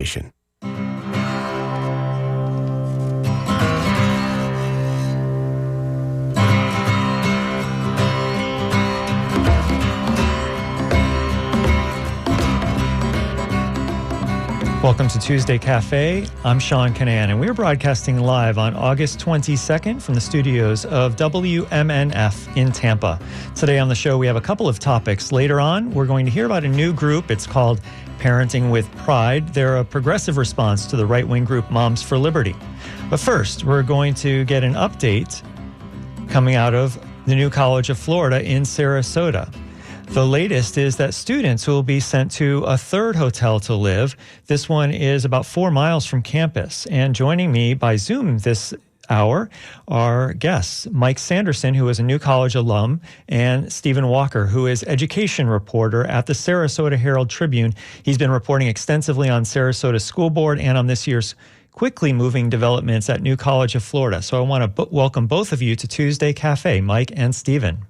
Welcome to Tuesday Cafe. I'm Sean Canan, and we're broadcasting live on August 22nd from the studios of WMNF in Tampa. Today on the show, we have a couple of topics. Later on, we're going to hear about a new group. It's called Parenting with Pride. They're a progressive response to the right-wing group Moms for Liberty. But first, we're going to get an update coming out of the New College of Florida in Sarasota. The latest is that students will be sent to a third hotel to live. This one is about 4 miles from campus. And joining me by Zoom this hour are guests, Mike Sanderson, who is a New College alum, and Stephen Walker, who is education reporter at the Sarasota Herald Tribune. He's been reporting extensively on Sarasota School Board and on this year's quickly moving developments at New College of Florida. So I want to welcome both of you to Tuesday Cafe, Mike and Stephen.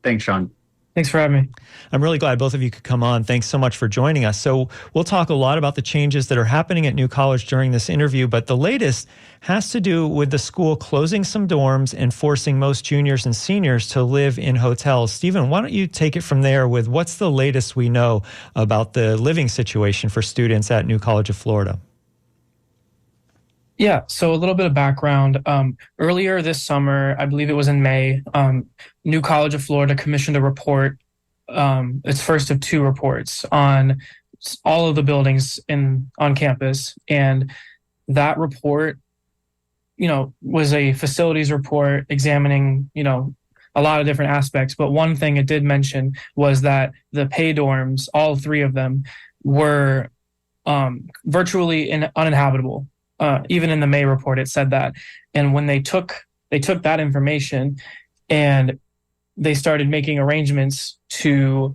Thanks, Sean. Thanks for having me. I'm really glad both of you could come on. Thanks so much for joining us. So we'll talk a lot about the changes that are happening at New College during this interview, but the latest has to do with the school closing some dorms and forcing most juniors and seniors to live in hotels. Stephen, why don't you take it from there with what's the latest we know about the living situation for students at New College of Florida? Yeah, so a little bit of background. Earlier this summer, I believe it was in May, New College of Florida commissioned a report, its first of two reports on all of the buildings on campus. And that report, was a facilities report examining, a lot of different aspects. But one thing it did mention was that the pay dorms, all three of them, were virtually uninhabitable. Even in the May report, it said that. And when they took that information and they started making arrangements to,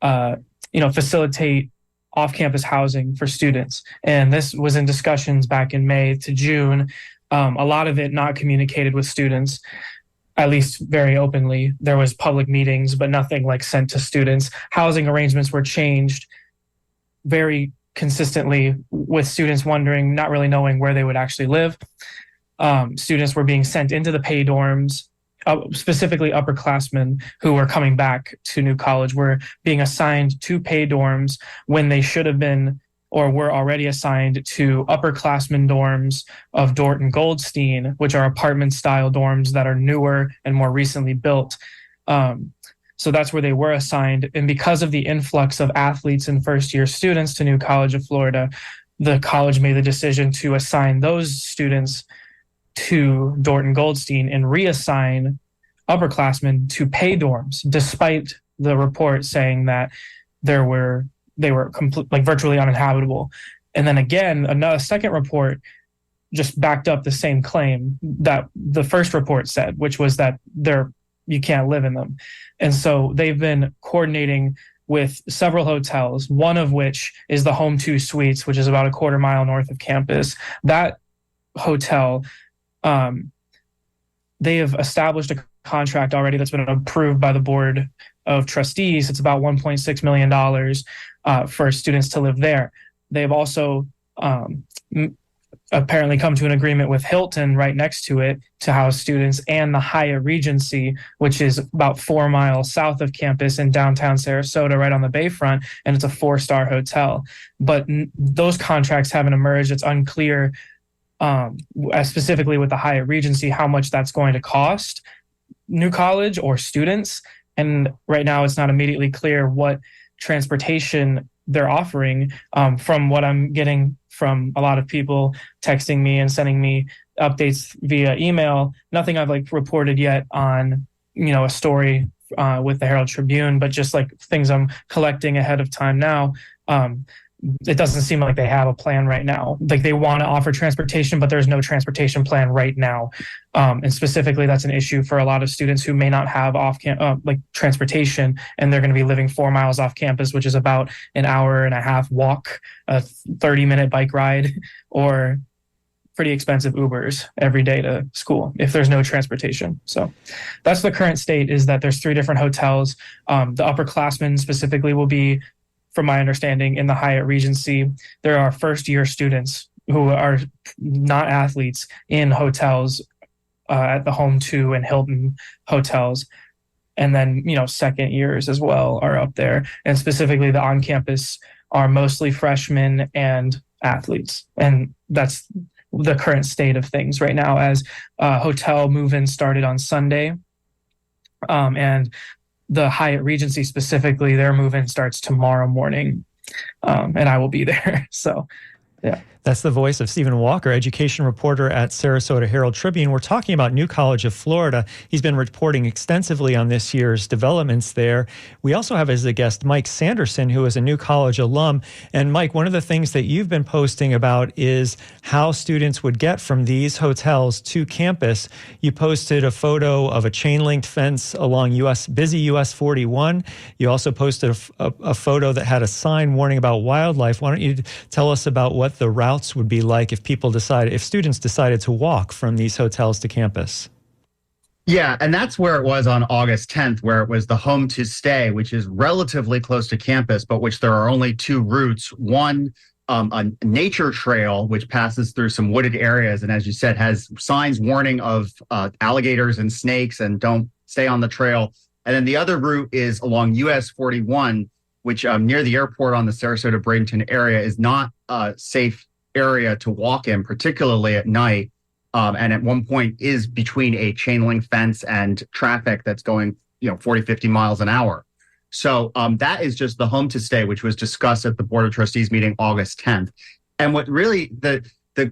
facilitate off-campus housing for students. And this was in discussions back in May to June. A lot of it not communicated with students, at least very openly. There was public meetings, but nothing sent to students. Housing arrangements were changed very consistently, with students wondering, not really knowing where they would actually live. Students were being sent into the pay dorms, specifically upperclassmen who were coming back to New College were being assigned to pay dorms when they should have been or were already assigned to upperclassmen dorms of Dort and Goldstein, which are apartment-style dorms that are newer and more recently built. So that's where they were assigned. And because of the influx of athletes and first-year students to New College of Florida, the college made the decision to assign those students to Dort and Goldstein and reassign upperclassmen to pay dorms, despite the report saying that they were virtually uninhabitable. And then again, a second report just backed up the same claim that the first report said, which was that you can't live in them. And so they've been coordinating with several hotels, one of which is the Home 2 Suites, which is about a quarter mile north of campus. That hotel, they have established a contract already that's been approved by the Board of Trustees. It's about $1.6 million for students to live there. They've also apparently come to an agreement with Hilton right next to it to house students, and the Hyatt Regency, which is about 4 miles south of campus in downtown Sarasota, right on the bayfront, and it's a 4-star hotel. But those contracts haven't emerged. It's unclear, specifically with the Hyatt Regency, how much that's going to cost New College or students. And right now it's not immediately clear what transportation they're offering. From what I'm getting from a lot of people texting me and sending me updates via email, nothing I've reported yet on, a story with the Herald Tribune, but just things I'm collecting ahead of time now. It doesn't seem like they have a plan right now. They want to offer transportation, but there's no transportation plan right now. And specifically, that's an issue for a lot of students who may not have transportation, and they're going to be living 4 miles off campus, which is about an hour and a half walk, a 30-minute bike ride, or pretty expensive Ubers every day to school if there's no transportation. So that's the current state, is that there's 3 different hotels. The upperclassmen specifically will be from my understanding, in the Hyatt Regency, there are first-year students who are not athletes in hotels at the Home2 and Hilton hotels. And then, second years as well are up there. And specifically, the on-campus are mostly freshmen and athletes. And that's the current state of things right now, as hotel move-in started on Sunday. And the Hyatt Regency specifically, their move-in starts tomorrow morning. And I will be there. So, yeah. That's the voice of Stephen Walker, education reporter at Sarasota Herald Tribune. We're talking about New College of Florida. He's been reporting extensively on this year's developments there. We also have as a guest Mike Sanderson, who is a New College alum. And Mike, one of the things that you've been posting about is how students would get from these hotels to campus. You posted a photo of a chain-linked fence along busy US 41. You also posted a photo that had a sign warning about wildlife. Why don't you tell us about what the routes would be like if students decided to walk from these hotels to campus? Yeah, and that's where it was on August 10th, where it was the Home to Stay, which is relatively close to campus, but which there are only two routes. One, a nature trail, which passes through some wooded areas, and as you said, has signs warning of alligators and snakes and don't stay on the trail. And then the other route is along US 41, which near the airport on the Sarasota-Bradenton area is not a safe area to walk in, particularly at night. And at one point is between a chain link fence and traffic that's going, 40, 50 miles an hour. So that is just the Home to Stay, which was discussed at the Board of Trustees meeting August 10th. And what really the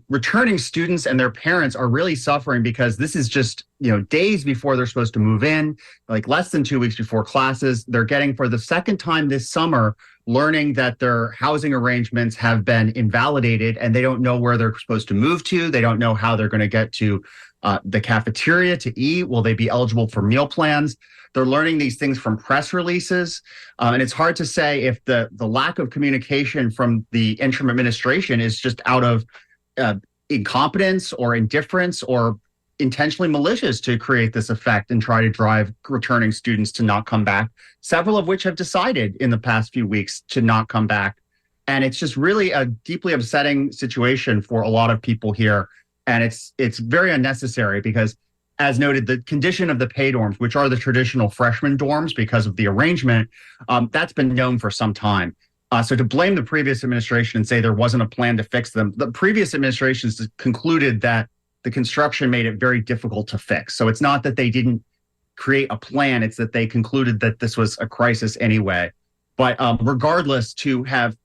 returning students and their parents are really suffering, because this is just, days before they're supposed to move in, like less than 2 weeks before classes. They're getting, for the second time this summer, learning that their housing arrangements have been invalidated and they don't know where they're supposed to move to. They don't know how they're going to get to the cafeteria to eat. Will they be eligible for meal plans? They're learning these things from press releases. And it's hard to say if the lack of communication from the interim administration is just out of incompetence or indifference or intentionally malicious to create this effect and try to drive returning students to not come back, several of which have decided in the past few weeks to not come back. And it's just really a deeply upsetting situation for a lot of people here. And it's very unnecessary because, as noted, the condition of the pay dorms, which are the traditional freshman dorms because of the arrangement, that's been known for some time. So to blame the previous administration and say there wasn't a plan to fix them, the previous administrations concluded that the construction made it very difficult to fix. So it's not that they didn't create a plan, it's that they concluded that this was a crisis anyway. But regardless, to have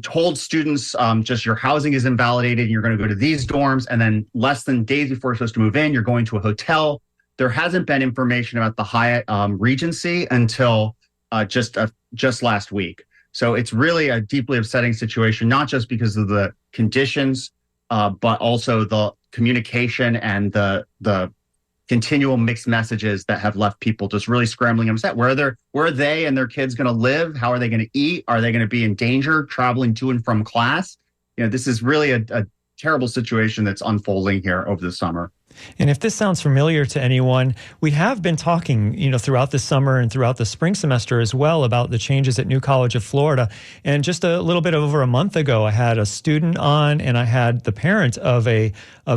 told students just your housing is invalidated and you're going to go to these dorms, and then less than days before you're supposed to move in, you're going to a hotel. There hasn't been information about the Hyatt Regency until just last week. So it's really a deeply upsetting situation, not just because of the conditions, but also the communication and the continual mixed messages that have left people just really scrambling and upset. Where are they and their kids going to live? How are they going to eat? Are they going to be in danger traveling to and from class? This is really a terrible situation that's unfolding here over the summer. And if this sounds familiar to anyone, we have been talking, throughout the summer and throughout the spring semester as well about the changes at New College of Florida. And just a little bit over a month ago, I had a student on and I had the parent of a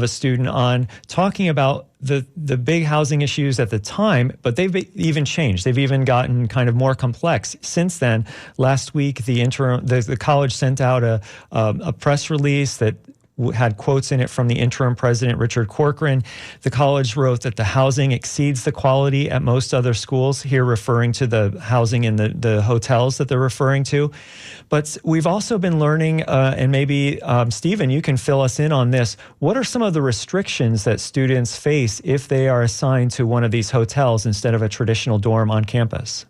student on talking about the big housing issues at the time, but they've even changed. They've even gotten kind of more complex since then. Last week, the college sent out a press release that had quotes in it from the interim president, Richard Corcoran. The college wrote that the housing exceeds the quality at most other schools, here referring to the housing in the hotels that they're referring to. But we've also been learning, and maybe, Stephen, you can fill us in on this. What are some of the restrictions that students face if they are assigned to one of these hotels instead of a traditional dorm on campus?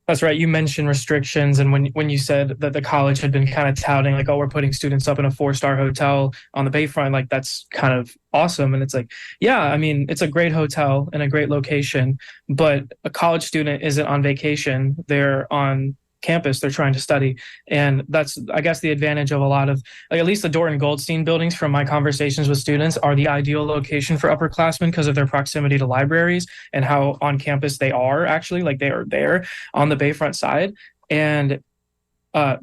That's right. You mentioned restrictions. And when you said that the college had been kind of touting like, oh, we're putting students up in a 4-star hotel on the Bayfront, like that's kind of awesome. And it's like, yeah, I mean, it's a great hotel and a great location, but a college student isn't on vacation. They're on campus. They're trying to study. And that's, I guess, the advantage of a lot of, like, at least the Dorton Goldstein buildings from my conversations with students are the ideal location for upperclassmen because of their proximity to libraries and how on campus they are actually, like they are there on the Bayfront side. And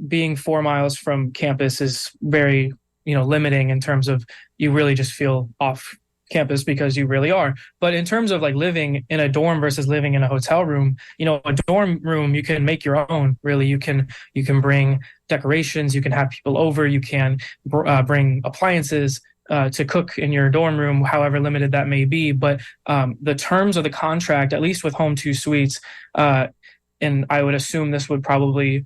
being 4 miles from campus is very, limiting in terms of you really just feel off campus because you really are. But in terms of like living in a dorm versus living in a hotel room, a dorm room you can make your own. Really, you can bring decorations, you can have people over, you can bring appliances to cook in your dorm room, however limited that may be. But the terms of the contract, at least with Home2 Suites, and I would assume this would probably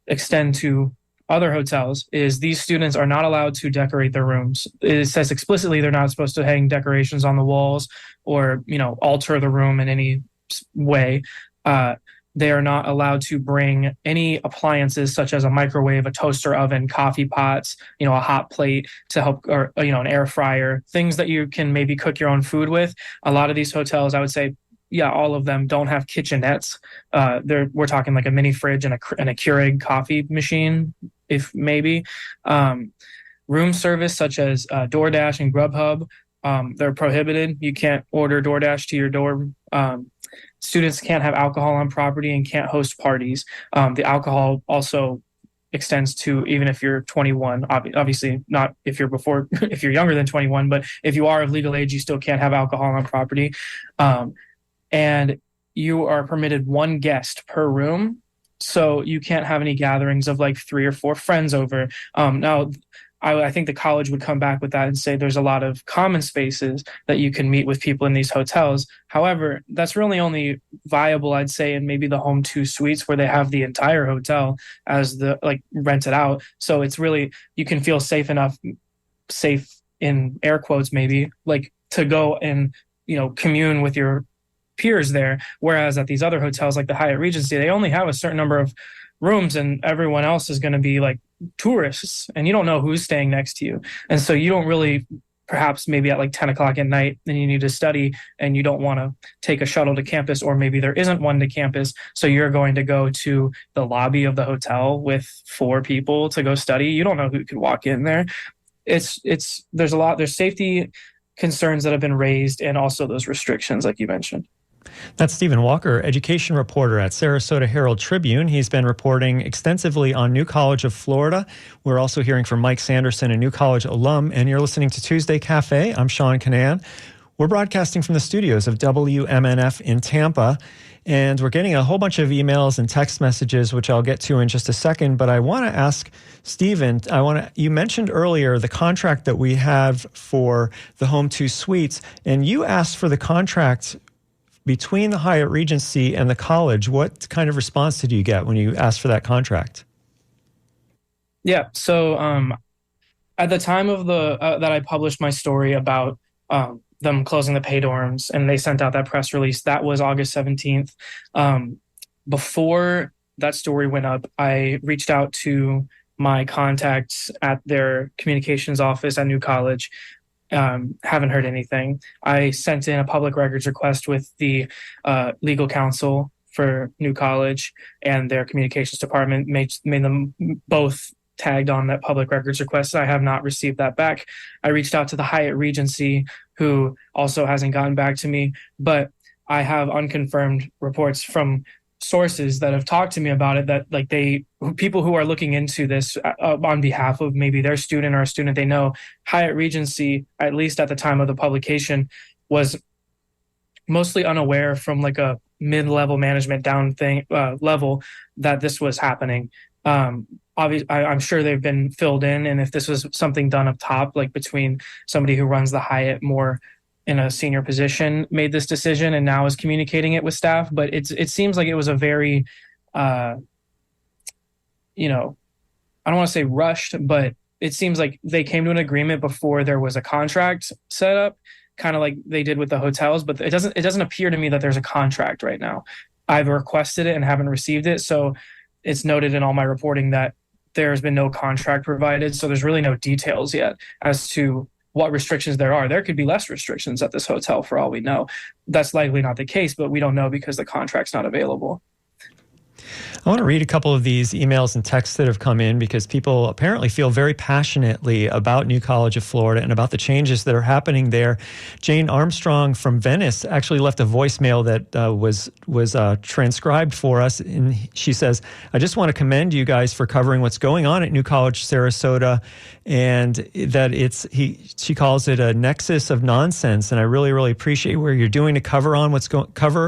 extend to other hotels, is these students are not allowed to decorate their rooms. It says explicitly they're not supposed to hang decorations on the walls or, alter the room in any way. They are not allowed to bring any appliances such as a microwave, a toaster oven, coffee pots, a hot plate to help, or, an air fryer, things that you can maybe cook your own food with. A lot of these hotels, I would say, yeah, all of them don't have kitchenettes. We're talking like a mini fridge and a Keurig coffee machine, if maybe. Room service such as DoorDash and Grubhub, they're prohibited. You can't order DoorDash to your door. Students can't have alcohol on property and can't host parties. The alcohol also extends to even if you're 21, obviously not if you're younger than 21, but if you are of legal age, you still can't have alcohol on property. And you are permitted one guest per room. So you can't have any gatherings of like 3 or 4 friends over. Now, I think the college would come back with that and say there's a lot of common spaces that you can meet with people in these hotels. However, that's really only viable, I'd say, in maybe the Home2 Suites where they have the entire hotel as rented out. So it's really, you can feel safe enough, safe in air quotes maybe, like to go and, commune with your peers there. Whereas at these other hotels like the Hyatt Regency, they only have a certain number of rooms and everyone else is going to be like tourists and you don't know who's staying next to you. And so you don't really, perhaps maybe at like 10 o'clock at night, then you need to study and you don't want to take a shuttle to campus, or maybe there isn't one to campus. So you're going to go to the lobby of the hotel with 4 people to go study. You don't know who could walk in there. There's safety concerns that have been raised and also those restrictions like you mentioned. That's Stephen Walker, education reporter at Sarasota Herald Tribune. He's been reporting extensively on New College of Florida. We're also hearing from Mike Sanderson, a New College alum, and you're listening to Tuesday Cafe. I'm Sean Kinane. We're broadcasting from the studios of WMNF in Tampa, and we're getting a whole bunch of emails and text messages, which I'll get to in just a second. But I want to ask Stephen, you mentioned earlier the contract that we have for the Home2 Suites, and you asked for the contract between the Hyatt Regency and the college. What kind of response did you get when you asked for that contract? Yeah, so at the time of that I published my story about them closing the pay dorms and they sent out that press release, that was August 17th. Before that story went up, I reached out to my contacts at their communications office at New College. Haven't heard anything. I sent in a public records request with the legal counsel for New College, and their communications department made them both tagged on that public records request. I have not received that back. I reached out to the Hyatt Regency, who also hasn't gotten back to me, but I have unconfirmed reports from sources that have talked to me about it, that like people who are looking into this on behalf of maybe their student or a student they know, Hyatt Regency, at least at the time of the publication, was mostly unaware from like a mid-level management down level that this was happening. Obviously, I'm sure they've been filled in, and if this was something done up top, like between somebody who runs the Hyatt more in a senior position made this decision and now is communicating it with staff. But it seems like it was a very, I don't want to say rushed, but it seems like they came to an agreement before there was a contract set up, kind of like they did with the hotels. But it doesn't appear to me that there's a contract right now. I've requested it and haven't received it. So it's noted in all my reporting that there's been no contract provided. So there's really no details yet as to what restrictions there are. There could be less restrictions at this hotel for all we know. That's likely not the case, but we don't know because the contract's not available. I want to read a couple of these emails and texts that have come in because people apparently feel very passionately about New College of Florida and about the changes that are happening there. Jane Armstrong from Venice actually left a voicemail that was transcribed for us. And she says, I just want to commend you guys for covering what's going on at New College Sarasota, and that she calls it a nexus of nonsense. And I really, really appreciate what you're doing to cover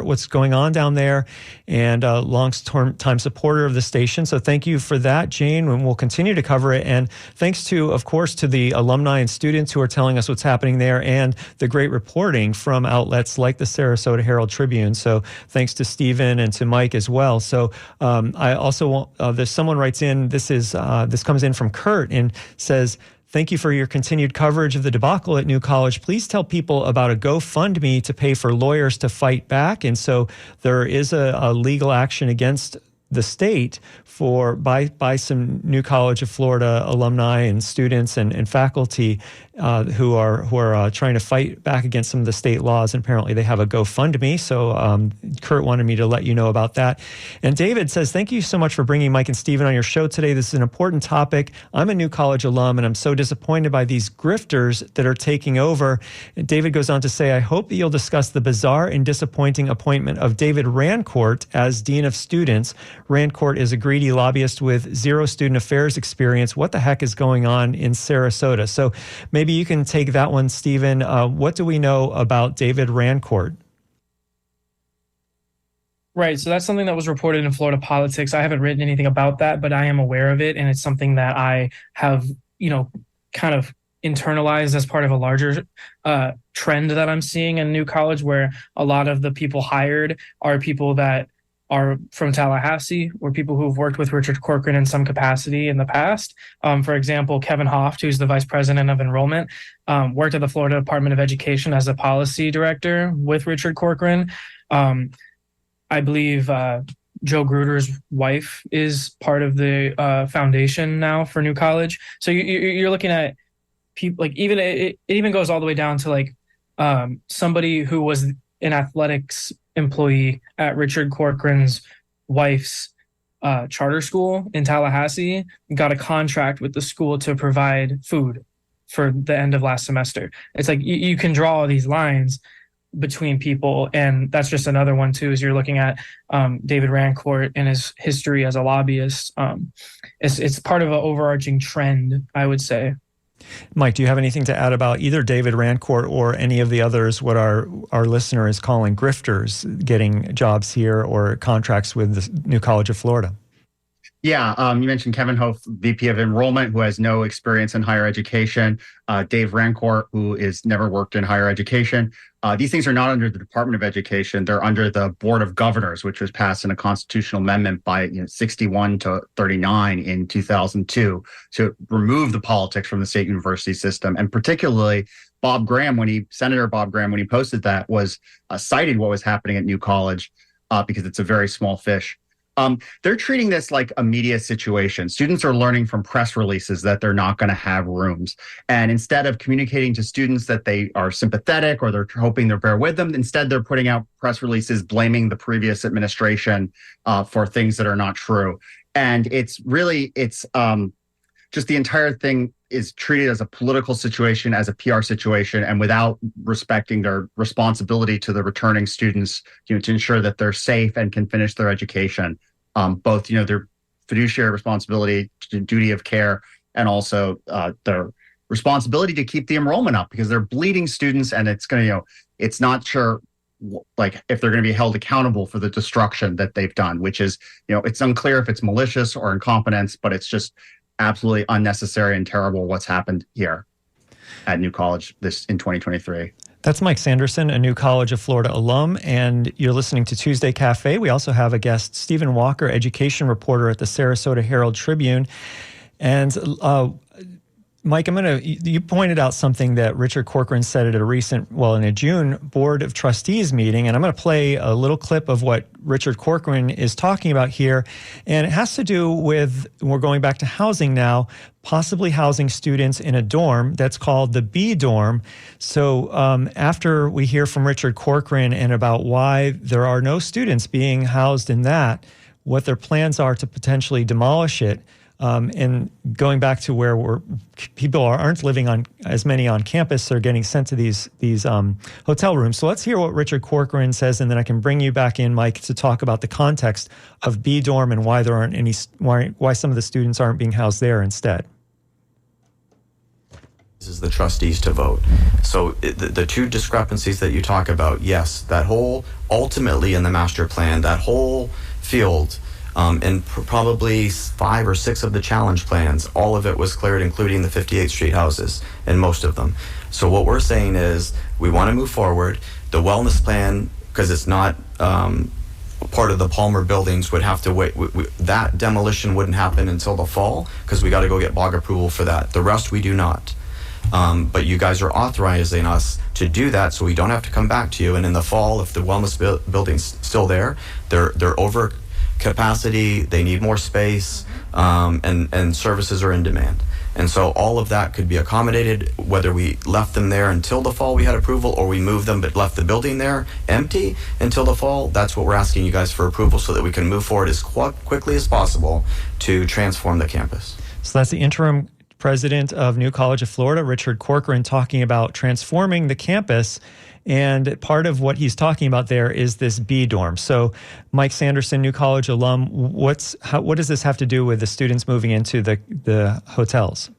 what's going on down there, and long-time supporter of the station. So thank you for that, Jane, and we'll continue to cover it. And thanks to, of course, to the alumni and students who are telling us what's happening there, and the great reporting from outlets like the Sarasota Herald Tribune. So thanks to Stephen and to Mike as well. So I also want, there's someone writes in, this comes in from Kurt and says, thank you for your continued coverage of the debacle at New College. Please tell people about a GoFundMe to pay for lawyers to fight back. And so there is a legal action against the state by some New College of Florida alumni and students and faculty who are trying to fight back against some of the state laws. And apparently they have a GoFundMe. So Kurt wanted me to let you know about that. And David says, thank you so much for bringing Mike and Stephen on your show today. This is an important topic. I'm a New College alum, and I'm so disappointed by these grifters that are taking over. And David goes on to say, I hope that you'll discuss the bizarre and disappointing appointment of David Rancourt as Dean of Students. Rancourt is a greedy lobbyist with zero student affairs experience. What the heck is going on in Sarasota? So maybe you can take that one, Stephen. What do we know about David Rancourt? Right. So that's something that was reported in Florida Politics. I haven't written anything about that, but I am aware of it. And it's something that I have, kind of internalized as part of a larger trend that I'm seeing in New College, where a lot of the people hired are people that are from Tallahassee, or people who've worked with Richard Corcoran in some capacity in the past. For example, Kevin Hoft, who's the vice president of enrollment, worked at the Florida Department of Education as a policy director with Richard Corcoran. I believe Joe Gruder's wife is part of the foundation now for New College. So you're looking at people like it even goes all the way down to somebody who was an athletics employee at Richard Corcoran's wife's charter school in Tallahassee, got a contract with the school to provide food for the end of last semester. It's like you can draw these lines between people, and that's just another one too. Is you're looking at David Rancourt and his history as a lobbyist. It's part of an overarching trend, I would say. Mike, do you have anything to add about either David Rancourt or any of the others, what our listener is calling grifters, getting jobs here or contracts with the New College of Florida? Yeah, you mentioned Kevin Hoft, VP of Enrollment, who has no experience in higher education. Dave Rancourt, who has never worked in higher education. These things are not under the Department of Education. They're under the Board of Governors, which was passed in a constitutional amendment by 61 to 39 in 2002 to remove the politics from the state university system. And particularly Senator Bob Graham, when he posted that, was cited what was happening at New College because it's a very small fish. They're treating this like a media situation. Students are learning from press releases that they're not going to have rooms. And instead of communicating to students that they are sympathetic or they're hoping they'll bear with them, instead they're putting out press releases blaming the previous administration for things that are not true. And it's just the entire thing is treated as a political situation, as a PR situation, and without respecting their responsibility to the returning students, to ensure that they're safe and can finish their education. Both, their fiduciary responsibility, duty of care, and also their responsibility to keep the enrollment up, because they're bleeding students, and it's going to, it's not sure if they're going to be held accountable for the destruction that they've done, which is, it's unclear if it's malicious or incompetence, but it's just absolutely unnecessary and terrible what's happened here at New College in 2023. That's Mike Sanderson, a New College of Florida alum, and you're listening to Tuesday Cafe. We also have a guest, Stephen Walker, education reporter at the Sarasota Herald Tribune. And Mike, you pointed out something that Richard Corcoran said at in a June Board of Trustees meeting, and I'm going to play a little clip of what Richard Corcoran is talking about here. And it has to do with, we're going back to housing now, possibly housing students in a dorm that's called the B dorm. So after we hear from Richard Corcoran and about why there are no students being housed in that, what their plans are to potentially demolish it. And going back to where people aren't living on as many on campus, they're getting sent to these hotel rooms. So let's hear what Richard Corcoran says, and then I can bring you back in, Mike, to talk about the context of B dorm and why there aren't any, why some of the students aren't being housed there instead. This is the trustees to vote. So the two discrepancies that you talk about, yes, that whole, ultimately in the master plan, that whole field, and probably 5 or 6 of the challenge plans, all of it was cleared, including the 58th Street houses, and most of them. So what we're saying is we want to move forward. The wellness plan, because it's not part of the Palmer buildings, would have to wait. That demolition wouldn't happen until the fall, because we got to go get BOG approval for that. The rest we do not. But you guys are authorizing us to do that, so we don't have to come back to you. And in the fall, if the wellness building's still there, they're over capacity, they need more space, and services are in demand. And so all of that could be accommodated, whether we left them there until the fall we had approval, or we moved them but left the building there empty until the fall. That's what we're asking you guys for approval, so that we can move forward as quickly as possible to transform the campus. So that's the interim president of New College of Florida, Richard Corcoran, talking about transforming the campus. And part of what he's talking about there is this B dorm. So Mike Sanderson, New College alum, what does this have to do with the students moving into the hotels?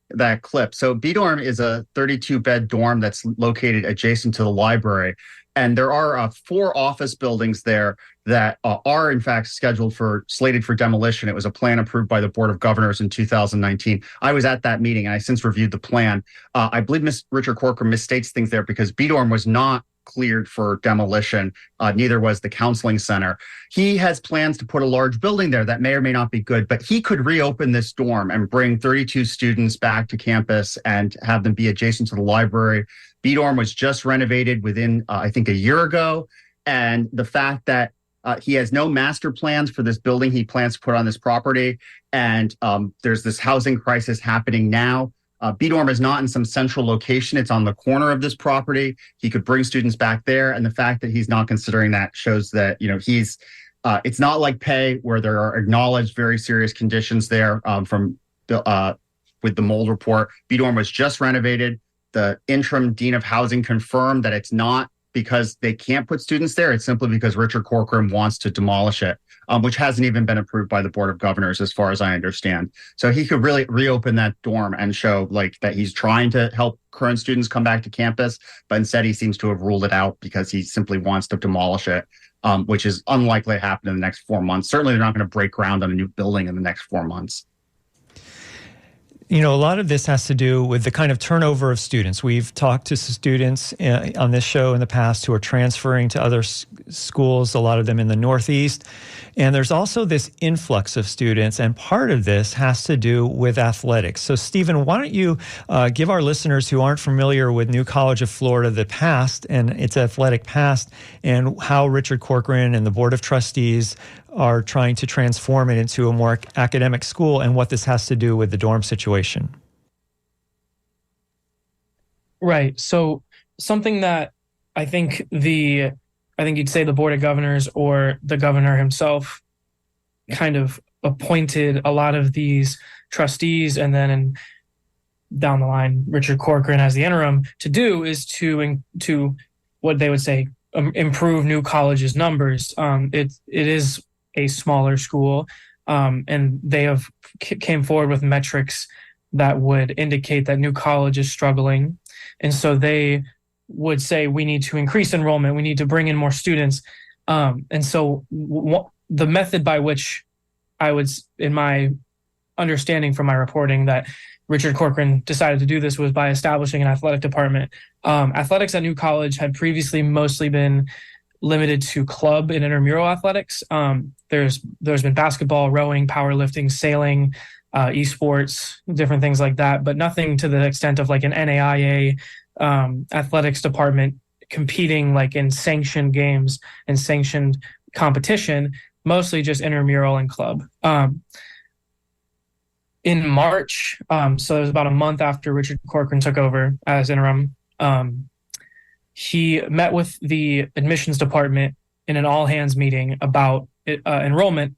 That clip. So B dorm is a 32-bed dorm that's located adjacent to the library. And there are 4 office buildings there that are in fact slated for demolition. It was a plan approved by the Board of Governors in 2019. I was at that meeting, and I since reviewed the plan. I believe Richard Corcoran misstates things there, because B dorm was not cleared for demolition. Neither was the counseling center. He has plans to put a large building there that may or may not be good, but he could reopen this dorm and bring 32 students back to campus and have them be adjacent to the library. B dorm was just renovated within, I think, a year ago. And the fact that he has no master plans for this building he plans to put on this property, and there's this housing crisis happening now. B dorm is not in some central location. It's on the corner of this property. He could bring students back there. And the fact that he's not considering that shows that, it's not like Pay, where there are acknowledged very serious conditions there with the mold report. B dorm was just renovated. The interim dean of housing confirmed that it's not because they can't put students there. It's simply because Richard Corcoran wants to demolish it, which hasn't even been approved by the Board of Governors, as far as I understand. So he could really reopen that dorm and show that he's trying to help current students come back to campus, but instead he seems to have ruled it out because he simply wants to demolish it, which is unlikely to happen in the next 4 months. Certainly they're not going to break ground on a new building in the next 4 months. A lot of this has to do with the kind of turnover of students. We've talked to students on this show in the past who are transferring to other schools, a lot of them in the Northeast. And there's also this influx of students, and part of this has to do with athletics. So, Stephen, why don't you give our listeners who aren't familiar with New College of Florida the past and its athletic past, and how Richard Corcoran and the Board of Trustees are trying to transform it into a more academic school, and what this has to do with the dorm situation. Right. So something that I think you'd say the Board of Governors or the governor himself kind of appointed a lot of these trustees, and then down the line, Richard Corcoran as the interim, to do is to what they would say improve New College's numbers. It is a smaller school, and they have came forward with metrics that would indicate that New College is struggling. And so they would say, we need to increase enrollment, we need to bring in more students. And so the method by which in my understanding from my reporting, that Richard Corcoran decided to do this was by establishing an athletic department. Athletics at New College had previously mostly been limited to club and intramural athletics. There's been basketball, rowing, powerlifting, sailing, esports, different things like that, but nothing to the extent of like an NAIA athletics department competing like in sanctioned games and sanctioned competition, mostly just intramural and club. In March, so it was about a month after Richard Corcoran took over as interim, he met with the admissions department in an all-hands meeting about enrollment.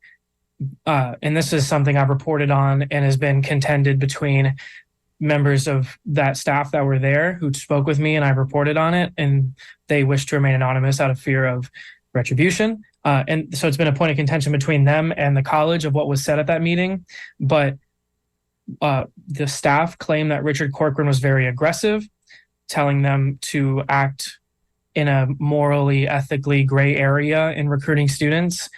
And this is something I've reported on and has been contended between members of that staff that were there who spoke with me, and I reported on it, and they wish to remain anonymous out of fear of retribution. And so it's been a point of contention between them and the college of what was said at that meeting. But the staff claimed that Richard Corcoran was very aggressive, telling them to act in a morally, ethically gray area in recruiting students,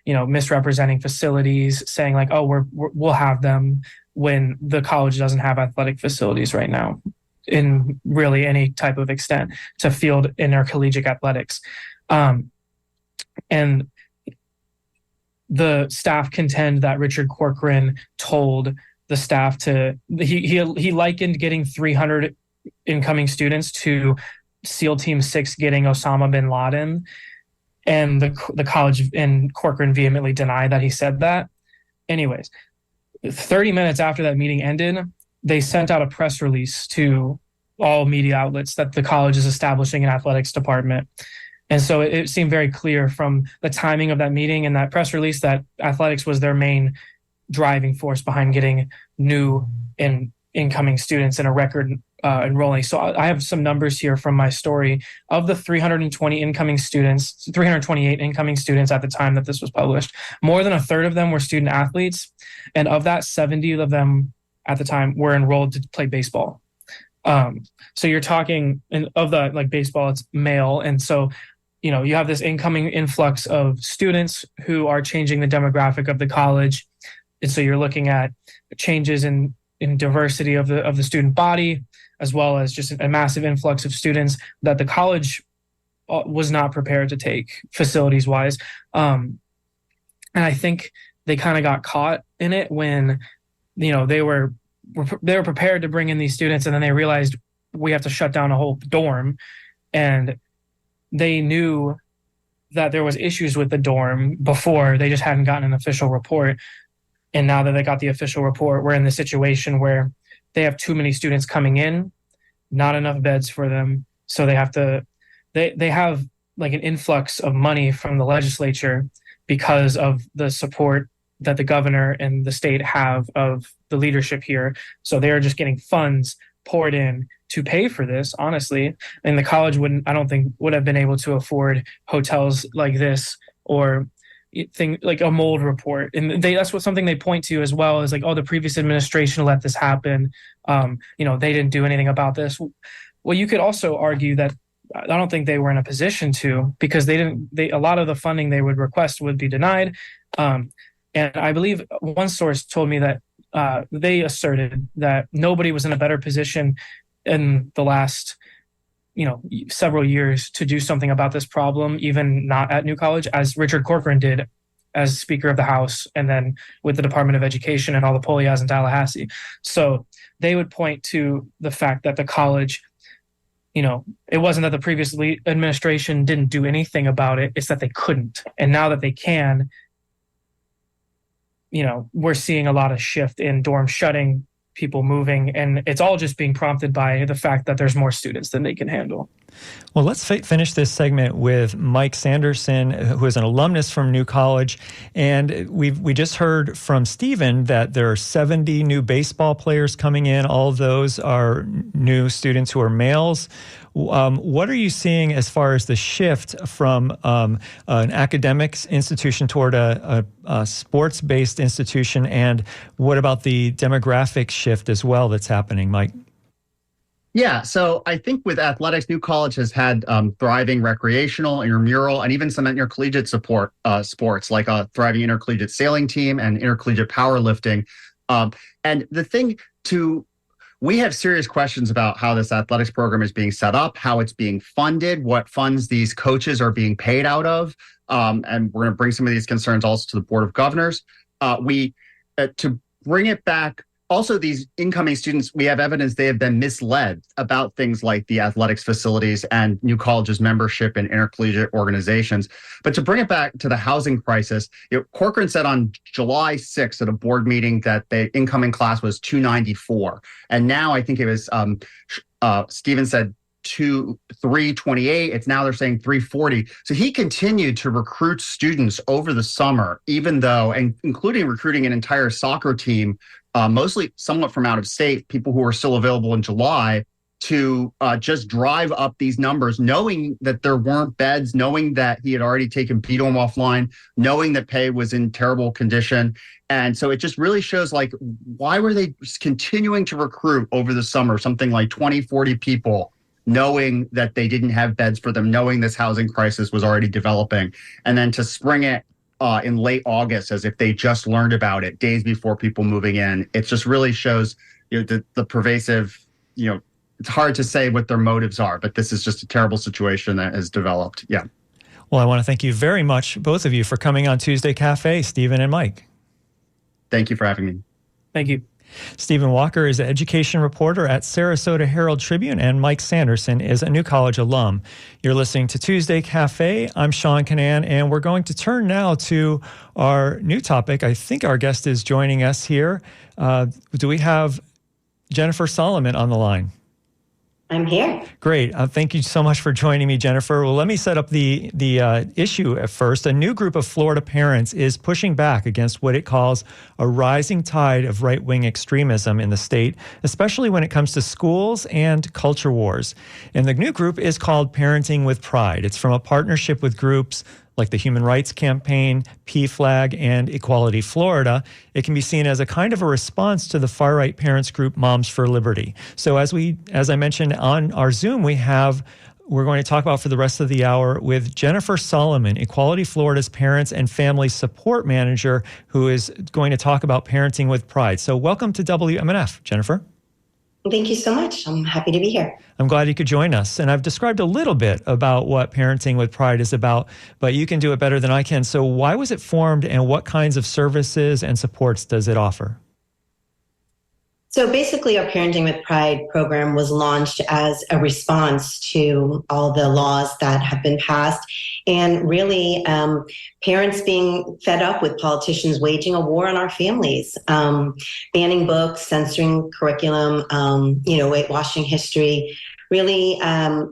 misrepresenting facilities, saying like, oh, we'll have them, when the college doesn't have athletic facilities right now in really any type of extent to field intercollegiate athletics. And the staff contend that Richard Corcoran told the staff he likened getting 300 incoming students to SEAL Team 6 getting Osama bin Laden. And the college and Corcoran vehemently denied that he said that. Anyways, 30 minutes after that meeting ended, they sent out a press release to all media outlets that the college is establishing an athletics department. And so it seemed very clear from the timing of that meeting and that press release that athletics was their main driving force behind getting new and incoming students in a record enrolling. So I have some numbers here from my story. Of the 328 incoming students at the time that this was published, more than a third of them were student athletes. And of that, 70 of them at the time were enrolled to play baseball. So you're talking, and of the baseball, it's male. And so, you have this incoming influx of students who are changing the demographic of the college. And so you're looking at changes in diversity of the student body, as well as just a massive influx of students that the college was not prepared to take facilities wise. And I think they kind of got caught in it when, they were prepared to bring in these students, and then they realized we have to shut down a whole dorm. And they knew that there was issues with the dorm before, they just hadn't gotten an official report. And now that they got the official report, we're in the situation where they have too many students coming in, not enough beds for them. So they have an influx of money from the legislature because of the support that the governor and the state have of the leadership here. So they're just getting funds poured in to pay for this, honestly. And the college I don't think would have been able to afford hotels like this or thing like a mold report. And that's something they point to as well, is the previous administration let this happen. They didn't do anything about this. Well, you could also argue that I don't think they were in a position to, because a lot of the funding they would request would be denied. And I believe one source told me that they asserted that nobody was in a better position in the last, several years to do something about this problem, even not at New College, as Richard Corcoran did as Speaker of the House, and then with the Department of Education and all the pull he has in Tallahassee. So they would point to the fact that the college, it wasn't that the previous administration didn't do anything about it, it's that they couldn't. And now that they can, we're seeing a lot of shift in dorm shutting, people moving, and it's all just being prompted by the fact that there's more students than they can handle. Well, let's finish this segment with Mike Sanderson, who is an alumnus from New College. And we just heard from Stephen that there are 70 new baseball players coming in. All of those are new students who are males. What are you seeing as far as the shift from an academics institution toward a sports-based institution? And what about the demographic shift as well that's happening, Mike? Yeah, so I think with athletics, New College has had thriving recreational, intramural, and even some intercollegiate sports, like a thriving intercollegiate sailing team and intercollegiate powerlifting. And the thing we have serious questions about how this athletics program is being set up, how it's being funded, what funds these coaches are being paid out of. And we're going to bring some of these concerns also to the Board of Governors. To bring it back, also these incoming students, we have evidence they have been misled about things like the athletics facilities and New College's membership in intercollegiate organizations. But to bring it back to the housing crisis, Corcoran said on July 6th at a board meeting that the incoming class was 294. And now I think it was, Stephen said to 328. It's now they're saying 340. So he continued to recruit students over the summer, even though, and including recruiting an entire soccer team, mostly somewhat from out of state, people who are still available in July, to just drive up these numbers, knowing that there weren't beds, knowing that he had already taken Beto offline, knowing that Pei was in terrible condition. And so it just really shows, like, why were they continuing to recruit over the summer something like 20, 40 people, knowing that they didn't have beds for them, knowing this housing crisis was already developing, and then to spring it in late August as if they just learned about it days before people moving in. It just really shows, the pervasive, it's hard to say what their motives are, but this is just a terrible situation that has developed. Yeah. Well, I want to thank you very much, both of you, for coming on Tuesday Cafe, Stephen and Mike. Thank you for having me. Thank you. Stephen Walker is an education reporter at Sarasota Herald Tribune, and Mike Sanderson is a New College alum. You're listening to Tuesday Cafe. I'm Sean Kinane, and we're going to turn now to our new topic. I think our guest is joining us here. Do we have Jennifer Solomon on the line? I'm here. Great. Thank you so much for joining me, Jennifer. Well, let me set up the issue at first. A new group of Florida parents is pushing back against what it calls a rising tide of right-wing extremism in the state, especially when it comes to schools and culture wars. And the new group is called Parenting with Pride. It's from a partnership with groups like the Human Rights Campaign, PFLAG, and Equality Florida. It can be seen as a kind of a response to the far-right parents group Moms for Liberty. So as I mentioned on our Zoom, we're going to talk about for the rest of the hour with Jennifer Solomon, Equality Florida's Parents and Family Support Manager, who is going to talk about Parenting with Pride. So welcome to WMNF, Jennifer. Thank you so much. I'm happy to be here. I'm glad you could join us. And I've described a little bit about what Parenting with Pride is about, but you can do it better than I can. So why was it formed, and what kinds of services and supports does it offer? So basically, our Parenting with Pride program was launched as a response to all the laws that have been passed, and really parents being fed up with politicians waging a war on our families, banning books, censoring curriculum, whitewashing history. Really,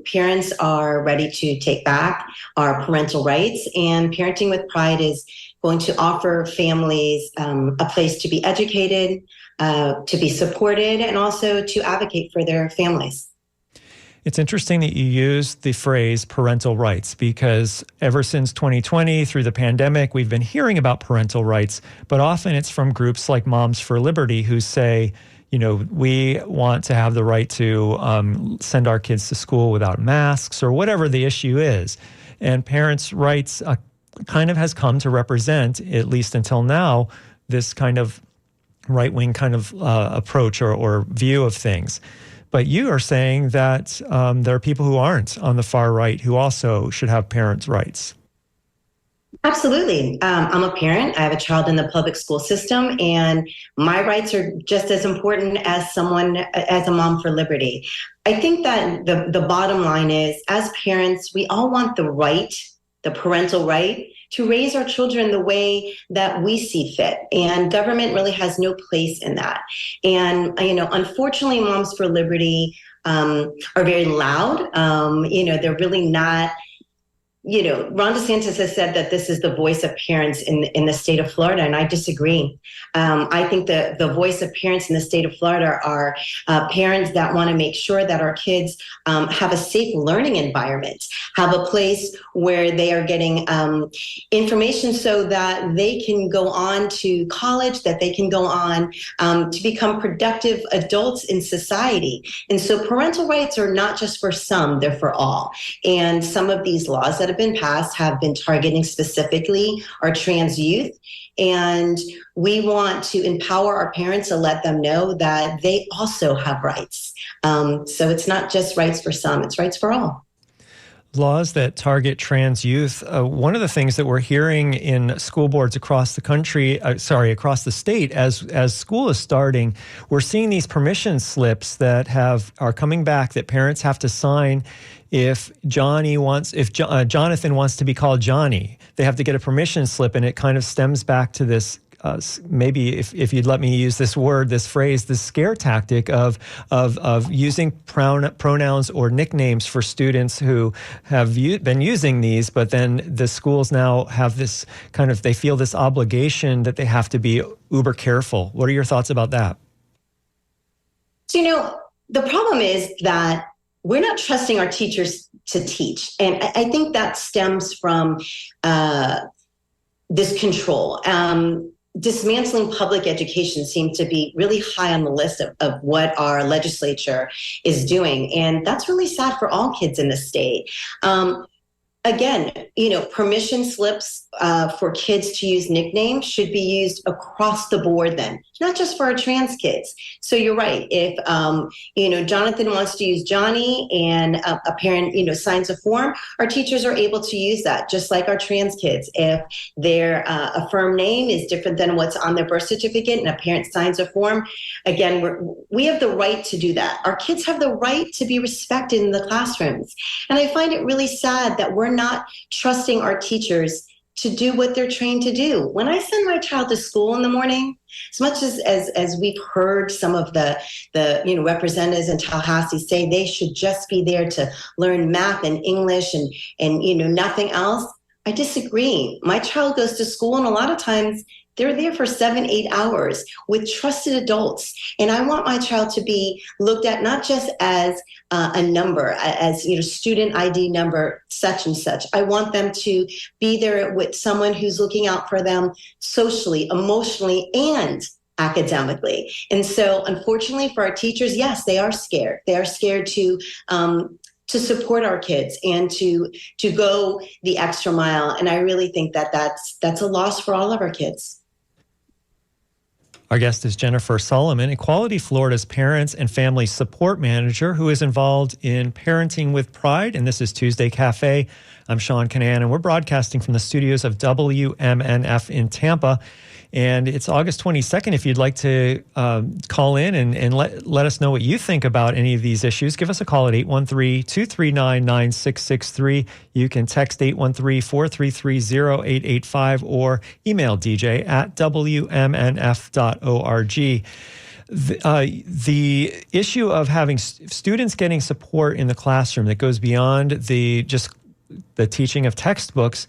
parents are ready to take back our parental rights, and Parenting with Pride is going to offer families a place to be educated, to be supported, and also to advocate for their families. It's interesting that you use the phrase parental rights, because ever since 2020, through the pandemic, we've been hearing about parental rights, but often it's from groups like Moms for Liberty who say, we want to have the right to send our kids to school without masks, or whatever the issue is. And parents' rights kind of has come to represent, at least until now, this kind of right-wing kind of approach or view of things. But you are saying that there are people who aren't on the far right who also should have parents' rights. Absolutely. I'm a parent. I have a child in the public school system, and my rights are just as important as a Mom for Liberty. I think that the bottom line is, as parents, we all want the parental right, to raise our children the way that we see fit. And government really has no place in that. And, unfortunately, Moms for Liberty are very loud. They're really not, Ron DeSantis has said that this is the voice of parents in the state of Florida, and I disagree. I think the voice of parents in the state of Florida are parents that want to make sure that our kids have a safe learning environment, have a place where they are getting information so that they can go on to college, that they can go on to become productive adults in society. And so parental rights are not just for some, they're for all. And some of these laws that have been passed have been targeting specifically our trans youth. And we want to empower our parents to let them know that they also have rights. So it's not just rights for some, it's rights for all. Laws that target trans youth. One of the things that we're hearing in school boards across the country, across the state, as school is starting, we're seeing these permission slips that are coming back that parents have to sign. If Jonathan wants to be called Johnny, they have to get a permission slip, and it kind of stems back to this maybe if you'd let me use this word, this phrase, this scare tactic of using pronouns or nicknames for students who have been using these, but then the schools now have this they feel this obligation that they have to be uber careful. What are your thoughts about that? So, the problem is that we're not trusting our teachers to teach. And I think that stems from this control. Dismantling public education seems to be really high on the list of what our legislature is doing. And that's really sad for all kids in the state. Again, permission slips for kids to use nicknames should be used across the board then, not just for our trans kids. So you're right. If, Jonathan wants to use Johnny and a parent, signs a form, our teachers are able to use that, just like our trans kids. If their affirmed name is different than what's on their birth certificate and a parent signs a form, again, we have the right to do that. Our kids have the right to be respected in the classrooms. And I find it really sad that we're not trusting our teachers to do what they're trained to do. When I send my child to school in the morning, as much as we've heard some of the representatives in Tallahassee say they should just be there to learn math and English and nothing else, I disagree. My child goes to school, and a lot of times they're there for 7-8 hours with trusted adults. And I want my child to be looked at not just as a number, as student ID number such and such. I want them to be there with someone who's looking out for them socially, emotionally, and academically. And so unfortunately for our teachers, yes, they are scared. They are scared to support our kids and to go the extra mile. And I really think that that's a loss for all of our kids. Our guest is Jennifer Solomon, Equality Florida's Parents and Family Support Manager, who is involved in Parenting with Pride. And this is Tuesday Cafe. I'm Sean Kinane, and we're broadcasting from the studios of WMNF in Tampa. And it's August 22nd. If you'd like to call in and let us know what you think about any of these issues, give us a call at 813-239-9663. You can text 813-433-0885 or email dj@wmnf.org. The issue of having students getting support in the classroom that goes beyond the teaching of textbooks,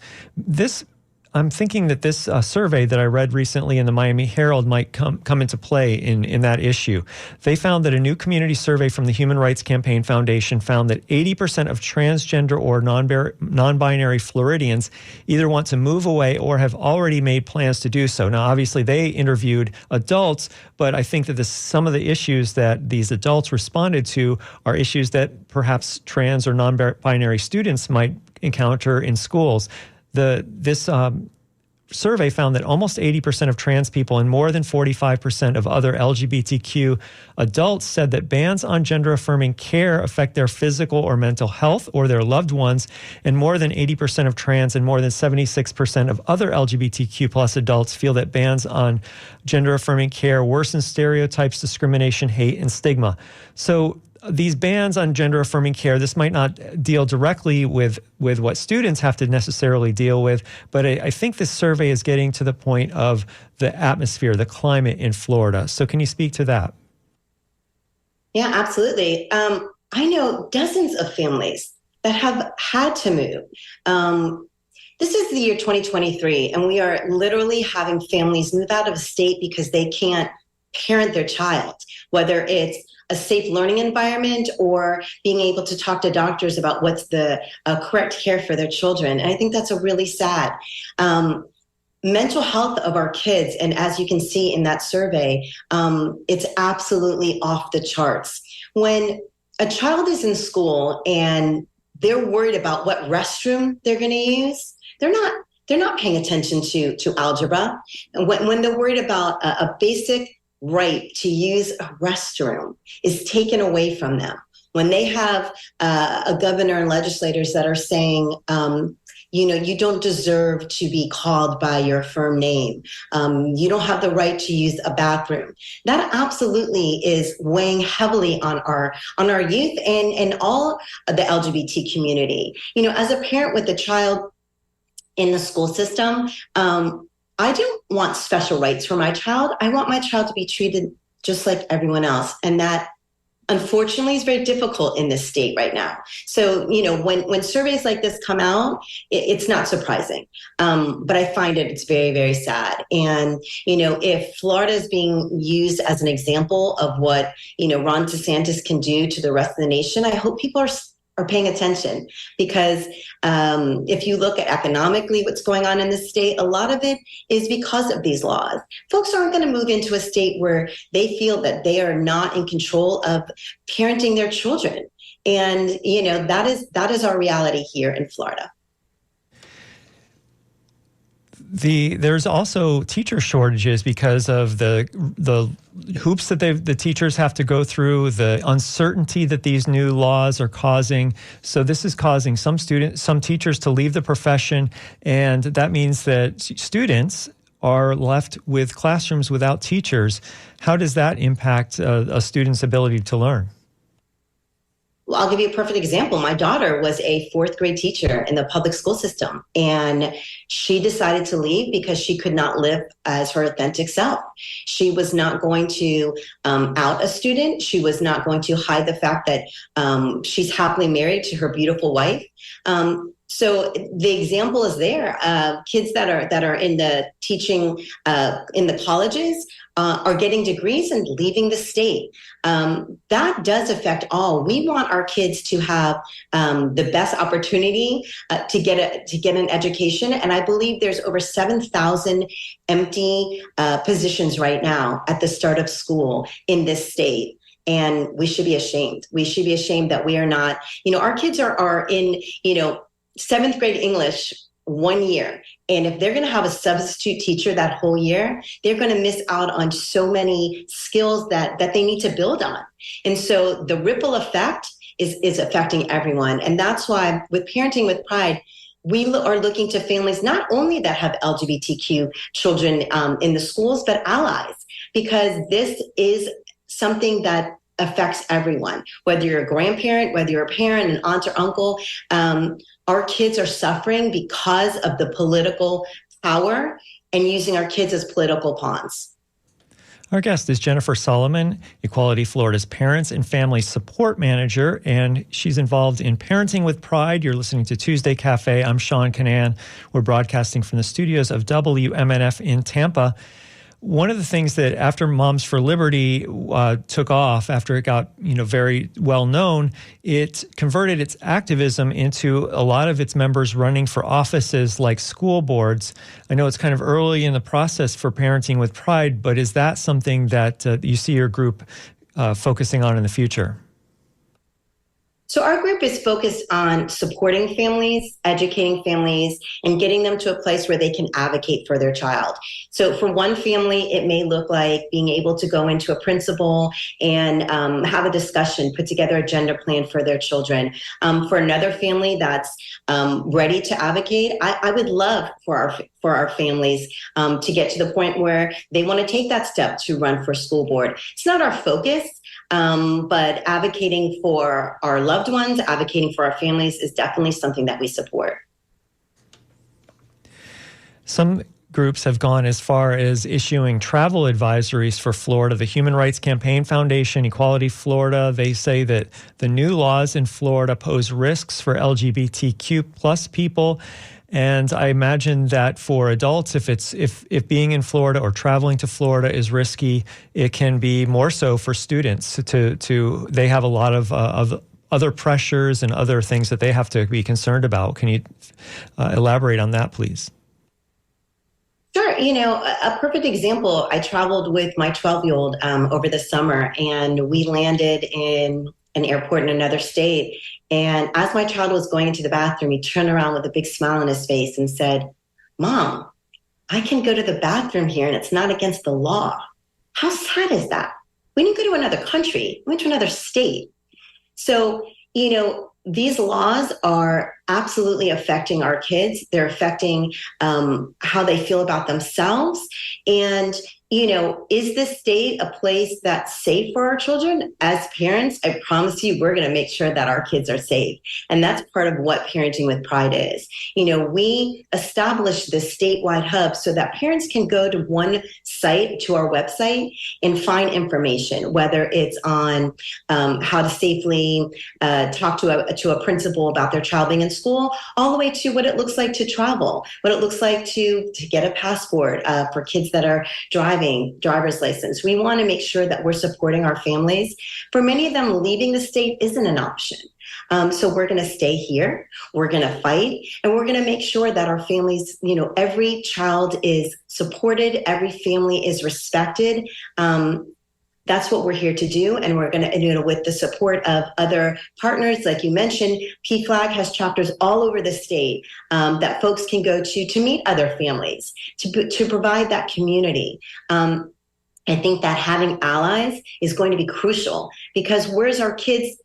I'm thinking that this survey that I read recently in the Miami Herald might come into play in that issue. They found that a new community survey from the Human Rights Campaign Foundation found that 80% of transgender or non-binary Floridians either want to move away or have already made plans to do so. Now, obviously, they interviewed adults, but I think that some of the issues that these adults responded to are issues that perhaps trans or non-binary students might encounter in schools. This survey found that almost 80% of trans people and more than 45% of other LGBTQ adults said that bans on gender-affirming care affect their physical or mental health or their loved ones, and more than 80% of trans and more than 76% of other LGBTQ plus adults feel that bans on gender-affirming care worsen stereotypes, discrimination, hate, and stigma. So these bans on gender-affirming care, this might not deal directly with what students have to necessarily deal with, but I think this survey is getting to the point of the atmosphere, the climate in Florida. So can you speak to that? Yeah, absolutely. I know dozens of families that have had to move. This is the year 2023, and we are literally having families move out of state because they can't parent their child, whether it's a safe learning environment or being able to talk to doctors about what's the correct care for their children. And I think that's a really sad. Mental health of our kids, and as you can see in that survey, it's absolutely off the charts. When a child is in school and they're worried about what restroom they're going to use, they're not paying attention to algebra. And when they're worried about a basic right to use a restroom is taken away from them, when they have a governor and legislators that are saying, you don't deserve to be called by your firm name, you don't have the right to use a bathroom, that absolutely is weighing heavily on our youth and all of the LGBT community. As a parent with a child in the school system, I don't want special rights for my child. I want my child to be treated just like everyone else. And that, unfortunately, is very difficult in this state right now. So, when surveys like this come out, it's not surprising. But I find it's very, very sad. And, if Florida is being used as an example of what, Ron DeSantis can do to the rest of the nation, I hope people are paying attention, because if you look at economically what's going on in the state, a lot of it is because of these laws. Folks aren't going to move into a state where they feel that they are not in control of parenting their children. And, that is our reality here in Florida. There's also teacher shortages because of the hoops that the teachers have to go through, the uncertainty that these new laws are causing. So this is causing some teachers to leave the profession, and that means that students are left with classrooms without teachers. How does that impact a student's ability to learn? Well, I'll give you a perfect example. My daughter was a fourth grade teacher in the public school system, and she decided to leave because she could not live as her authentic self. She was not going to out a student. She was not going to hide the fact that she's happily married to her beautiful wife. So the example is there. Kids that are in the teaching in the colleges are getting degrees and leaving the state. That does affect all. We want our kids to have the best opportunity to get an education, and I believe there's over 7,000 empty positions right now at the start of school in this state. And we should be ashamed. We should be ashamed that we are not. Our kids are in seventh grade English 1 year. And if they're going to have a substitute teacher that whole year, they're going to miss out on so many skills that they need to build on. And so the ripple effect is affecting everyone. And that's why with Parenting with Pride, we are looking to families not only that have LGBTQ children in the schools, but allies, because this is something that affects everyone, whether you're a grandparent, whether you're a parent, an aunt or uncle. Our kids are suffering because of the political power and using our kids as political pawns. Our guest is Jennifer Solomon, Equality Florida's Parents and Family Support Manager, and she's involved in Parenting with Pride. You're listening to Tuesday Cafe. I'm Sean Kinane. We're broadcasting from the studios of WMNF in Tampa. One of the things that after Moms for Liberty took off, after it got very well known, it converted its activism into a lot of its members running for offices like school boards. I know it's kind of early in the process for Parenting with Pride, but is that something that you see your group focusing on in the future? So our group is focused on supporting families, educating families, and getting them to a place where they can advocate for their child. So for one family, it may look like being able to go into a principal and have a discussion, put together a gender plan for their children. For another family that's ready to advocate, I would love for our families to get to the point where they want to take that step to run for school board. It's not our focus. But advocating for our loved ones, advocating for our families is definitely something that we support. Some groups have gone as far as issuing travel advisories for Florida. The Human Rights Campaign Foundation, Equality Florida, they say that the new laws in Florida pose risks for LGBTQ plus people. And I imagine that for adults, if being in Florida or traveling to Florida is risky, it can be more so for students. They have a lot of other pressures and other things that they have to be concerned about. Can you elaborate on that, please? Sure. A perfect example, I traveled with my 12-year-old over the summer, and we landed in an airport in another state. And as my child was going into the bathroom, he turned around with a big smile on his face and said, "Mom, I can go to the bathroom here and it's not against the law." How sad is that? We didn't go to another country. We went to another state. So, these laws are absolutely affecting our kids. They're affecting how they feel about themselves. And is this state a place that's safe for our children? As parents, I promise you, we're going to make sure that our kids are safe. And that's part of what Parenting with Pride is. We established this statewide hub so that parents can go to one site, to our website, and find information, whether it's on how to safely talk to a principal about their child being in school, all the way to what it looks like to travel, what it looks like to get a passport for kids that are driving, driver's license. We want to make sure that we're supporting our families. For many of them, leaving the state isn't an option. So we're going to stay here, we're going to fight, and we're going to make sure that our families, every child is supported, every family is respected. That's what we're here to do. And we're going to, with the support of other partners, like you mentioned, PFLAG has chapters all over the state that folks can go to meet other families, to provide that community. I think that having allies is going to be crucial, because where's our kids?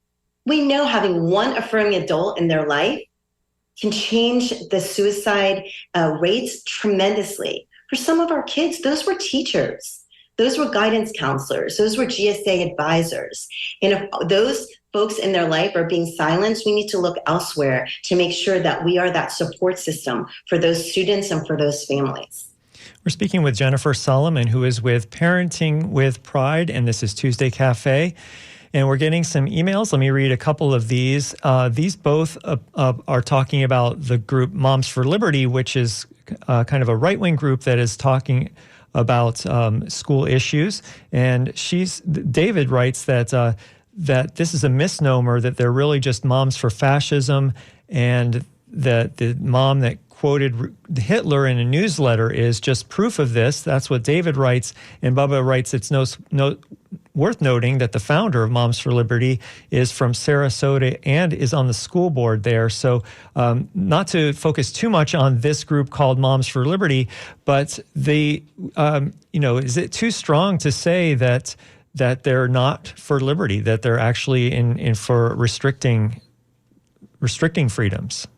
We know having one affirming adult in their life can change the suicide rates tremendously. For some of our kids, those were teachers. Those were guidance counselors. Those were GSA advisors. And if those folks in their life are being silenced, we need to look elsewhere to make sure that we are that support system for those students and for those families. We're speaking with Jennifer Solomon, who is with Parenting with Pride, and this is Tuesday Cafe. And we're getting some emails. Let me read a couple of these. These both are talking about the group Moms for Liberty, which is kind of a right-wing group that is talking about school issues. And David writes that this is a misnomer, that they're really just Moms for Fascism, and that the mom that quoted Hitler in a newsletter is just proof of this. That's what David writes. And Bubba writes, it's worth noting that the founder of Moms for Liberty is from Sarasota and is on the school board there. So not to focus too much on this group called Moms for Liberty, but is it too strong to say that they're not for liberty, that they're actually in for restricting freedoms?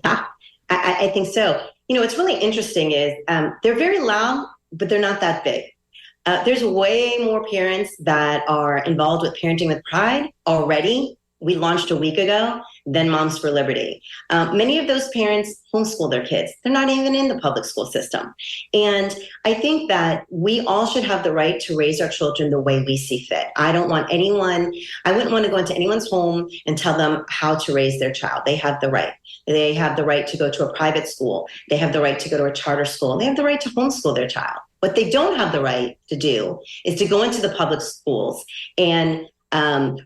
Yeah, I think so. What's really interesting is they're very loud, but they're not that big. There's way more parents that are involved with Parenting with Pride already. We launched a week ago than Moms for Liberty. Many of those parents homeschool their kids. They're not even in the public school system. And I think that we all should have the right to raise our children the way we see fit. I wouldn't want to go into anyone's home and tell them how to raise their child. They have the right. They have the right to go to a private school. They have the right to go to a charter school. They have the right to homeschool their child. What they don't have the right to do is to go into the public schools and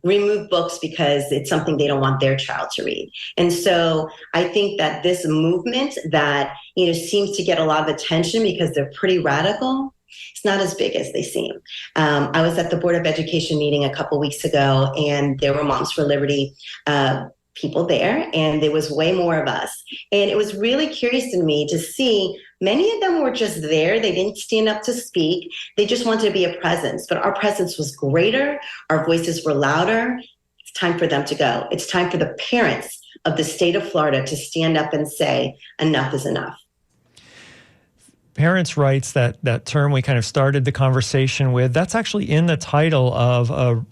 remove books because it's something they don't want their child to read. And so I think that this movement that seems to get a lot of attention because they're pretty radical, it's not as big as they seem. I was at the Board of Education meeting a couple weeks ago, and there were Moms for Liberty people there, and there was way more of us. And it was really curious to me to see many of them were just there. They didn't stand up to speak. They just wanted to be a presence. But our presence was greater. Our voices were louder. It's time for them to go. It's time for the parents of the state of Florida to stand up and say, enough is enough. Parents' rights, that term we kind of started the conversation with, that's actually in the title of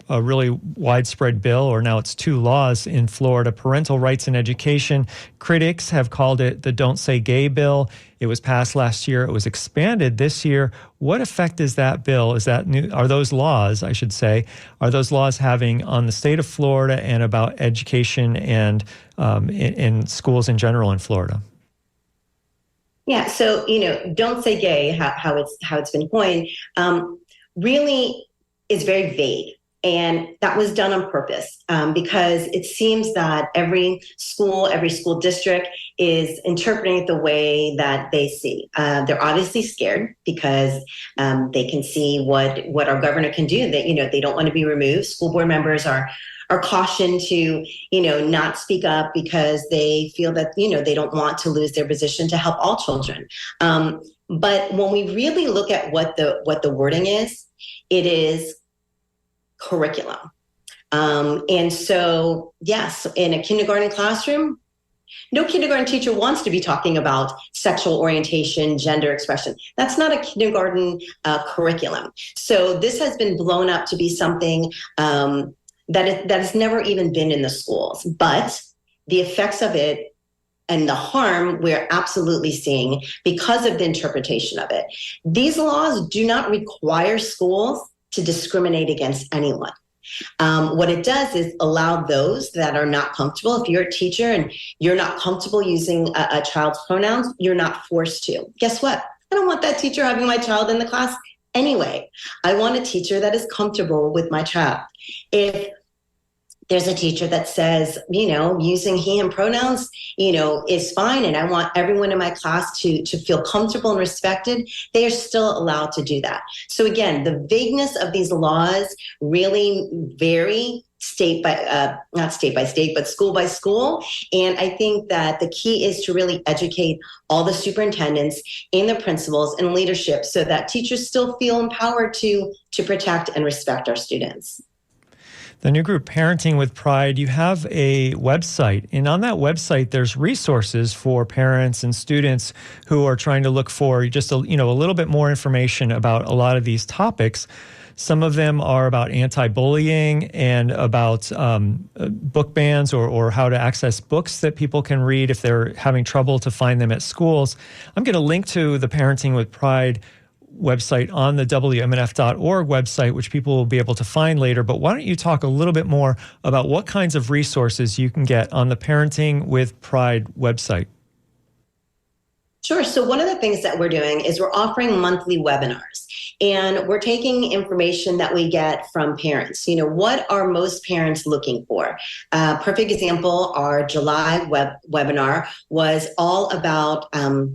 a really widespread bill, or now it's 2 laws in Florida, Parental Rights in Education. Critics have called it the Don't Say Gay bill. It was passed last year. It was expanded this year. What effect is that bill? Are those laws, I should say, are those laws having on the state of Florida and about education and in schools in general in Florida? Yeah, so Don't Say Gay, how it's been coined, really is very vague, and that was done on purpose because it seems that every school district is interpreting it the way that they see. They're obviously scared because they can see what our governor can do. That they don't want to be removed. School board members are cautioned to, not speak up because they feel that, they don't want to lose their position to help all children. But when we really look at what the wording is, it is curriculum. And so, yes, in a kindergarten classroom, no kindergarten teacher wants to be talking about sexual orientation, gender expression. That's not a kindergarten curriculum. So this has been blown up to be something that has never even been in the schools. But the effects of it and the harm we're absolutely seeing because of the interpretation of it. These laws do not require schools to discriminate against anyone. What it does is allow those that are not comfortable. If you're a teacher and you're not comfortable using a child's pronouns, you're not forced to. Guess what? I don't want that teacher having my child in the class anyway. I want a teacher that is comfortable with my child. If there's a teacher that says, using he, him pronouns, is fine, and I want everyone in my class to feel comfortable and respected, they are still allowed to do that. So again, the vagueness of these laws really vary not state by state, but school by school. And I think that the key is to really educate all the superintendents and the principals and leadership so that teachers still feel empowered to protect and respect our students. The new group, Parenting with Pride, you have a website, and on that website, there's resources for parents and students who are trying to look for just a little bit more information about a lot of these topics. Some of them are about anti-bullying and about book bans or how to access books that people can read if they're having trouble to find them at schools. I'm going to link to the Parenting with Pride website on the WMNF.org website, which people will be able to find later. But why don't you talk a little bit more about what kinds of resources you can get on the Parenting with Pride website? Sure. So one of the things that we're doing is we're offering monthly webinars, and we're taking information that we get from parents. What are most parents looking for? Perfect example, our July webinar was all about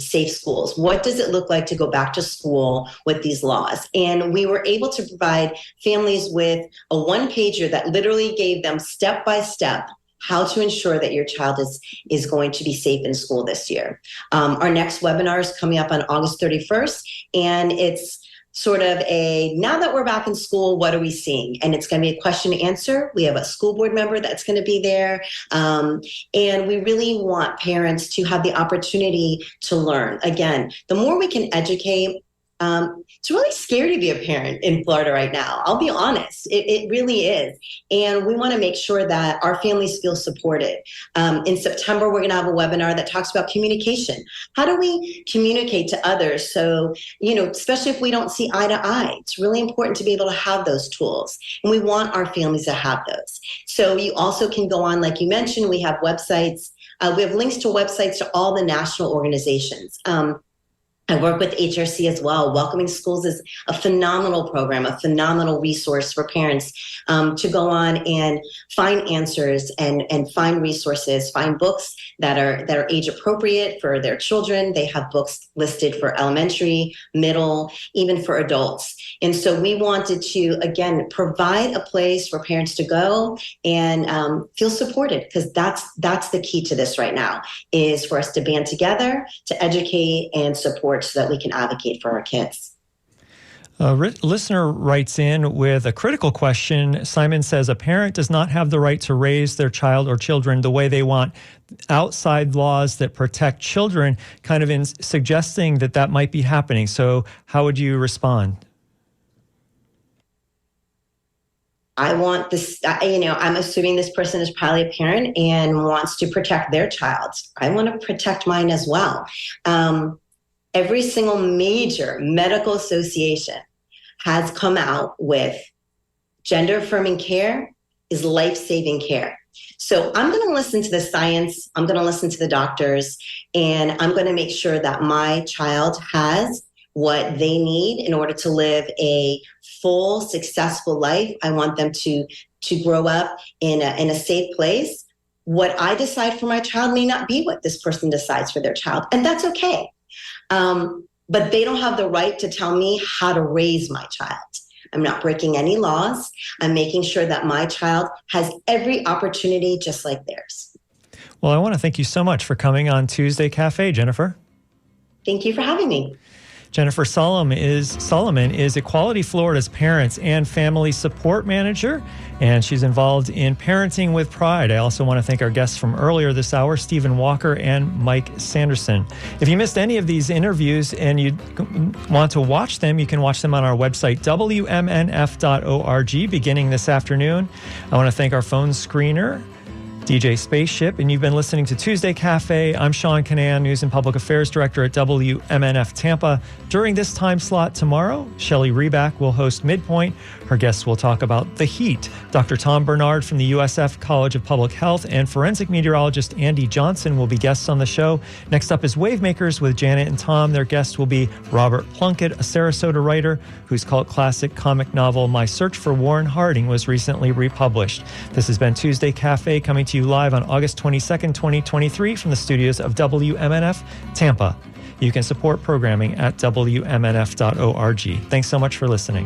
safe schools. What does it look like to go back to school with these laws? And we were able to provide families with a one-pager that literally gave them step-by-step how to ensure that your child is going to be safe in school this year. Our next webinar is coming up on August 31st, and it's sort of now that we're back in school, what are we seeing? And it's going to be a question and answer. We have a school board member that's going to be there. And we really want parents to have the opportunity to learn. Again, the more we can educate, it's really scary to be a parent in Florida right now. I'll be honest. It really is. And we want to make sure that our families feel supported. In September, we're going to have a webinar that talks about communication. How do we communicate to others? So, especially if we don't see eye to eye, it's really important to be able to have those tools. And we want our families to have those. So you also can go on, like you mentioned, we have websites. We have links to websites to all the national organizations. I work with HRC as well. Welcoming Schools is a phenomenal program, a phenomenal resource for parents to go on and find answers and find resources, find books that are age appropriate for their children. They have books listed for elementary, middle, even for adults. And so we wanted to, again, provide a place for parents to go and feel supported, because that's the key to this right now, is for us to band together, to educate and support so that we can advocate for our kids. A listener writes in with a critical question. Simon says, a parent does not have the right to raise their child or children the way they want. Outside laws that protect children, kind of in suggesting that might be happening. So how would you respond? I want this, I'm assuming this person is probably a parent and wants to protect their child. I want to protect mine as well. Every single major medical association has come out with gender affirming care is life-saving care. So I'm going to listen to the science, I'm going to listen to the doctors, and I'm going to make sure that my child has what they need in order to live a full, successful life. I want them to grow up in a safe place. What I decide for my child may not be what this person decides for their child, and that's okay. But they don't have the right to tell me how to raise my child. I'm not breaking any laws. I'm making sure that my child has every opportunity just like theirs. Well, I want to thank you so much for coming on Tuesday Cafe, Jennifer. Thank you for having me. Jennifer Solomon is Equality Florida's Parents and Family Support Manager, and she's involved in Parenting with Pride. I also want to thank our guests from earlier this hour, Stephen Walker and Mike Sanderson. If you missed any of these interviews and you want to watch them, you can watch them on our website, WMNF.org, beginning this afternoon. I want to thank our phone screener, DJ Spaceship, and you've been listening to Tuesday Cafe. I'm Sean Kinane, News and Public Affairs Director at WMNF Tampa. During this time slot tomorrow, Shelley Reback will host Midpoint. Her guests will talk about the heat. Dr. Tom Bernard from the USF College of Public Health and forensic meteorologist Andy Johnson will be guests on the show. Next up is Wavemakers with Janet and Tom. Their guest will be Robert Plunkett, a Sarasota writer whose cult classic comic novel My Search for Warren Harding was recently republished. This has been Tuesday Cafe, coming to you live on August 22nd, 2023 from the studios of WMNF Tampa. You can support programming at WMNF.org. Thanks so much for listening.